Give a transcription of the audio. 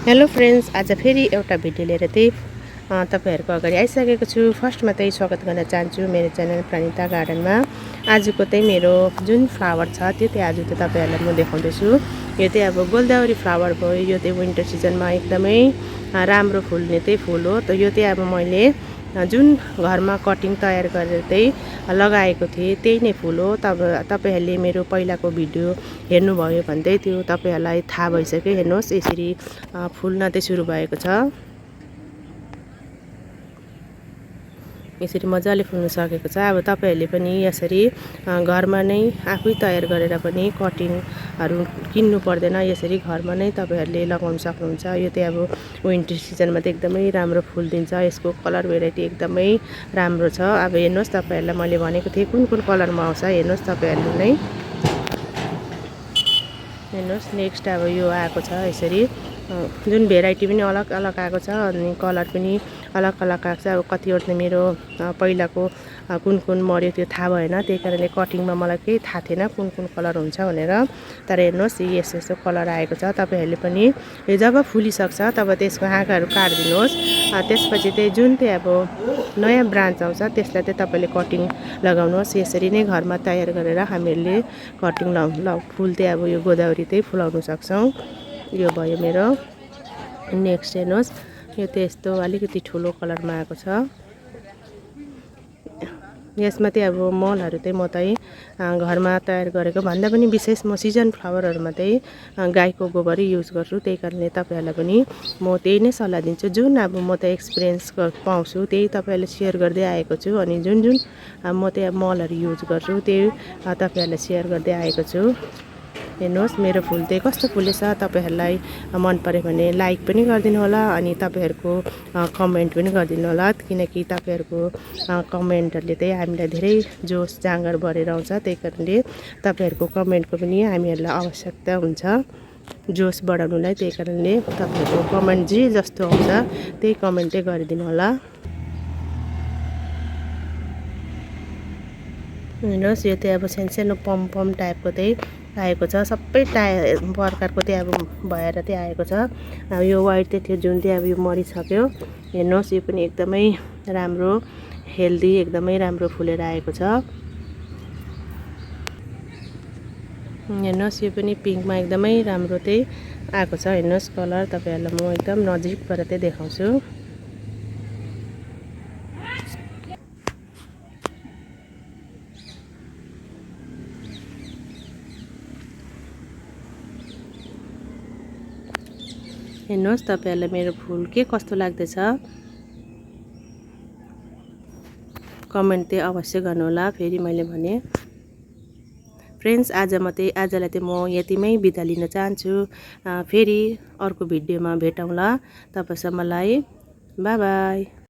Hello friends, आज फेरि एउटा भिडियो लिएर तपाईहरुको अगाडि आइसकेको छु। फर्स्टमा स्वागत गर्न चाहन्छु मेरो च्यानल प्रणिता गार्डनमा। आजको मेरो जुन फ्लावर छ त्यो आज तपाईहरुलाई म देखाउँदै छु। यो अब गोदावरी फ्लावर भयो। यो विन्टर सिजनमा एकदमै राम्रो फुल्ने फुल हो। त यो अब मैले जुन घरमा कटिङ तयार गरेर लगाएको थिएँ त्यही नै फुल हो। तपाईहरुले मेरो पहिलाको भिडियो हेर्नुभयो भने त्यो तपाईहरुलाई थाहा भइसक्यो। हेर्नुहोस्, यसरी फुल्न सुरु भएको छ। यसरी मजाले फुल्न सकेको छ। अब तपाईहरुले पनि यसरी घरमा नै आफै तयार गरेर पनि कटिङहरु किन्नु पर्दैन। यसरी घरमा नै तपाईहरुले लगाउन सक्नुहुन्छ। यो अब विन्टर सिजनमा एकदमै राम्रो फुल दिन्छ। यसको कलर भेराइटी एकदमै राम्रो छ। अब हेर्नुहोस्, तपाईहरुलाई मैले भनेको थिएँ कुन कुन कलरमा आउँछ। हेर्नुहोस् तपाईहरुले नै हेर्नुहोस्। नेक्स्ट अब यो आएको छ। यसरी जुन भेराइटी पनि अलग अलग आएको छ अनि कलर पनि अलग अलग आएको छ। अब कतिवटा मेरो पहिलाको कुन कुन मर्यो त्यो थाहा भएन। त्यही कारणले कटिङमा मलाई केही थाहा थिएन कुन कुन कलर हुन्छ भनेर। तर हेर्नुहोस्, यस्तो कलर आएको छ। तपाईहरुले पनि जब फुलिसक्छ तब त्यसको हाँगाहरु काट्दिनुहोस्। त्यसपछि जुन अब नयाँ ब्रान्च आउँछ त्यसलाई तपाईले कटिङ लगाउनुहोस्। यसरी नै घरमा तयार गरेर हामीहरूले कटिङ फुल अब यो गोदावरी फुलाउन सक्छौं। यो भयो मेरो। नेक्स्ट हेर्नुहोस्, यो यस्तो अलिकति ठुलो कलरमा आएको छ। यसमा अब मलहरु म घरमा तयार गरेको भन्दा पनि विशेष म सिजन फ्लावरहरुमा गाईको गोबर युज गर्छु। त्यही कारणले तपाईहरुलाई पनि म त्यही नै सल्लाह दिन्छु। जुन अब म एक्सपिरियन्स पाउँछु त्यही तपाईहरुलाई शेयर गर्दै आएको छु। अनि जुन म मलहरु युज गर्छु त्यही तपाईहरुलाई शेयर गर्दै आएको छु। हेर्नुहोस्, मेरो फुल कस्तो फुलेछ। तपाईहरुलाई मन पर्यो भने लाइक पनि गरिदिनु होला अनि तपाईहरुको कमेन्ट पनि गरिदिनु होला। किनकि तपाईहरुको कमेन्टहरुले हामीलाई धेरै जोश जाँगर बढेर आउँछ। त्यही कारणले तपाईहरुको कमेन्टको पनि हामीहरुलाई आवश्यकता हुन्छ जोश बढाउनुलाई। त्यही कारणले तपाईहरुको कमेन्ट जे जस्तो आउँछ त्यही कमेन्टै गरिदिनु होला। हेर्नुहोस्, यो अब सानो पम टाइपको आएको छ। सबै प्रकारको अब भएर आएको छ। अब यो व्हाइट थियो जुन अब यो मरिसक्यो। हेर्नुहोस्, यो पनि एकदमै राम्रो हेल्दी एकदमै राम्रो फुलेर आएको छ। हेर्नुहोस्, यो पनि पिङ्कमा एकदमै राम्रो आएको छ। हेर्नुहोस् कलर तपाईहरुलाई म एकदम नजिकबाट देखाउँछु। हेर्नुहोस्, तपाईहरुलाई मेरो फुल कस्तो लाग्दैछ कमेन्ट अवश्य गर्नुहोला। फेरि मैले भने फ्रेन्ड्स, आजलाई म यतिमै बिदा लिन चाहन्छु। फेरि अर्को भिडियोमा भेटौँला। तबसम्मलाई बाइ बाइ।